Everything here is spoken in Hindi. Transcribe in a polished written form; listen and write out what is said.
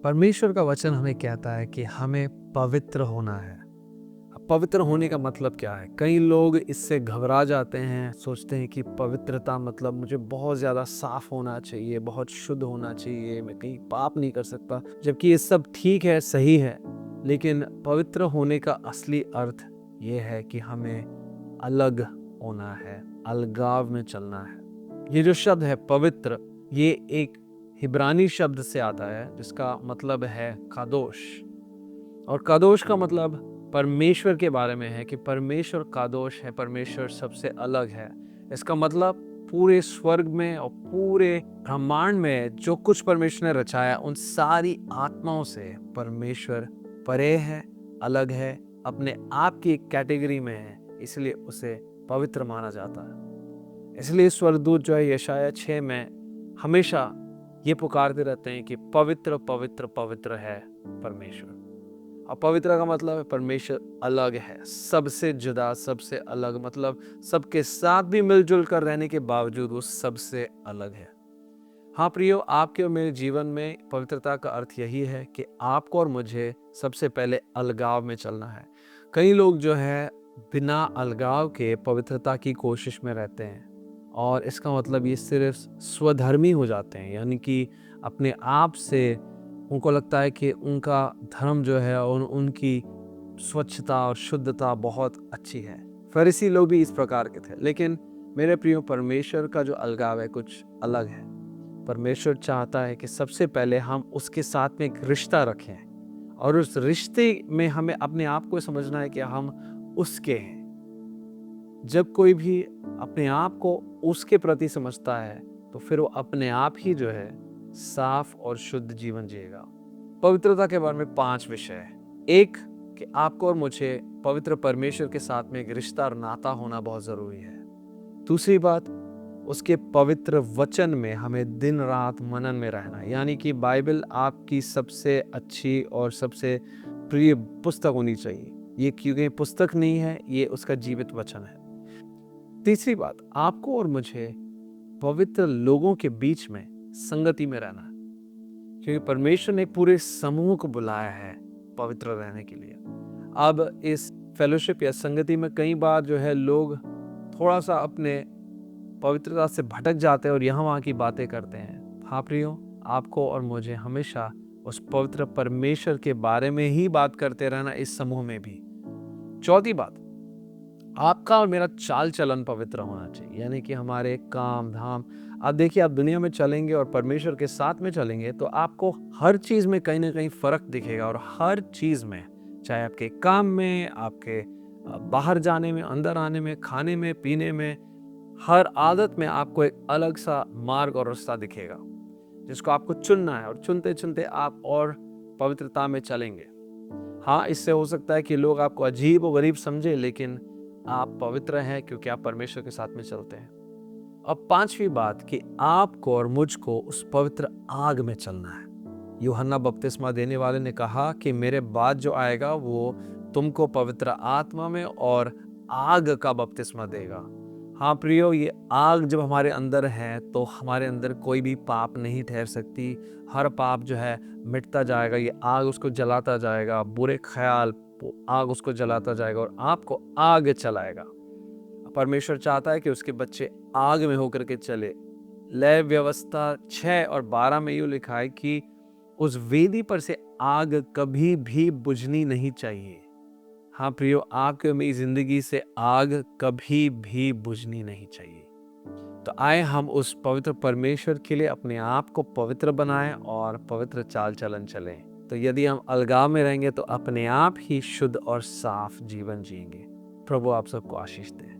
परमेश्वर का वचन हमें कहता है कि हमें पवित्र होना है। अब पवित्र होने का मतलब क्या है? कई लोग इससे घबरा जाते हैं, सोचते हैं कि पवित्रता मतलब मुझे बहुत ज़्यादा साफ होना चाहिए, बहुत शुद्ध होना चाहिए, मैं कहीं पाप नहीं कर सकता। जबकि ये सब ठीक है, सही है, लेकिन पवित्र होने का असली अर्थ ये है कि हमें अलग होना है, अलगाव में चलना है। ये जो शब्द है पवित्र, ये एक हिब्रानी शब्द से आता है जिसका मतलब है कादोश। और कादोश का मतलब परमेश्वर के बारे में है कि परमेश्वर कादोश है, परमेश्वर सबसे अलग है। इसका मतलब पूरे स्वर्ग में और पूरे ब्रह्मांड में जो कुछ परमेश्वर ने रचाया, उन सारी आत्माओं से परमेश्वर परे है, अलग है, अपने आप की एक कैटेगरी में है, इसलिए उसे पवित्र माना जाता है। इसलिए स्वर्गदूत जो है यशाया 6 में हमेशा ये पुकारते रहते हैं कि पवित्र पवित्र पवित्र है परमेश्वर। और पवित्र का मतलब है परमेश्वर अलग है, सबसे जुदा, सबसे अलग, मतलब सबके साथ भी मिलजुल कर रहने के बावजूद वो सबसे अलग है। हाँ प्रियो, आपके और मेरे जीवन में पवित्रता का अर्थ यही है कि आपको और मुझे सबसे पहले अलगाव में चलना है। कई लोग जो है बिना अलगाव के पवित्रता की कोशिश में रहते हैं, और इसका मतलब ये सिर्फ स्वधर्मी हो जाते हैं, यानी कि अपने आप से उनको लगता है कि उनका धर्म जो है और उनकी स्वच्छता और शुद्धता बहुत अच्छी है। फरीसी लोग भी इस प्रकार के थे, लेकिन मेरे प्रियो, परमेश्वर का जो अलगाव है कुछ अलग है। परमेश्वर चाहता है कि सबसे पहले हम उसके साथ में एक रिश्ता रखें, और उस रिश्ते में हमें अपने आप को समझना है कि हम उसके हैं। जब कोई भी अपने आप को उसके प्रति समझता है तो फिर वो अपने आप ही जो है साफ और शुद्ध जीवन जिएगा। पवित्रता के बारे में 5 विषय है। एक, कि आपको और मुझे पवित्र परमेश्वर के साथ में एक रिश्ता और नाता होना बहुत जरूरी है। दूसरी बात, उसके पवित्र वचन में हमें दिन रात मनन में रहना, यानी कि बाइबल आपकी सबसे अच्छी और सबसे प्रिय पुस्तक होनी चाहिए। ये क्योंकि पुस्तक नहीं है, ये उसका जीवित वचन है। तीसरी बात, आपको और मुझे पवित्र लोगों के बीच में संगति में रहना है, क्योंकि परमेश्वर ने पूरे समूह को बुलाया है पवित्र रहने के लिए। अब इस फेलोशिप या संगति में कई बार जो है लोग थोड़ा सा अपने पवित्रता से भटक जाते हैं और यहाँ वहाँ की बातें करते हैं। हाँ प्रियो, आपको और मुझे हमेशा उस पवित्र परमेश्वर के बारे में ही बात करते रहना, इस समूह में भी। चौथी बात, आपका और मेरा चाल चलन पवित्र होना चाहिए, यानी कि हमारे काम धाम। आप देखिए, आप दुनिया में चलेंगे और परमेश्वर के साथ में चलेंगे तो आपको हर चीज में कहीं ना कहीं फर्क दिखेगा, और हर चीज में, चाहे आपके काम में, आपके बाहर जाने में, अंदर आने में, खाने में, पीने में, हर आदत में आपको एक अलग सा मार्ग और रास्ता दिखेगा जिसको आपको चुनना है, और चुनते चुनते आप और पवित्रता में चलेंगे। हाँ, इससे हो सकता है कि लोग आपको अजीब और गरीब समझे, लेकिन आप पवित्र हैं क्योंकि आप परमेश्वर के साथ में चलते हैं। अब 5वीं बात, कि आपको और मुझको उस पवित्र आग में चलना है। यूहन्ना बपतिस्मा देने वाले ने कहा कि मेरे बाद जो आएगा वो तुमको पवित्र आत्मा में और आग का बपतिस्मा देगा। हाँ प्रियो, ये आग जब हमारे अंदर है तो हमारे अंदर कोई भी पाप नहीं ठहर सकती। हर पाप जो है मिटता जाएगा, ये आग उसको जलाता जाएगा, बुरे ख्याल, आग उसको जलाता जाएगा और आपको आग चलाएगा। परमेश्वर चाहता है कि उसके बच्चे आग में होकर के चले। लय व्यवस्था 6 और 12 में यूं लिखा है कि उस वेदी पर से आग कभी भी बुझनी नहीं चाहिए। हाँ प्रियो, आपके मेरी जिंदगी से आग कभी भी बुझनी नहीं चाहिए। तो आए हम उस पवित्र परमेश्वर के लिए अपने आप को पवित्र बनाएं और पवित्र चाल चलन चलें। तो यदि हम अलगाव में रहेंगे तो अपने आप ही शुद्ध और साफ जीवन जिएंगे। प्रभु आप सबको आशीष दे।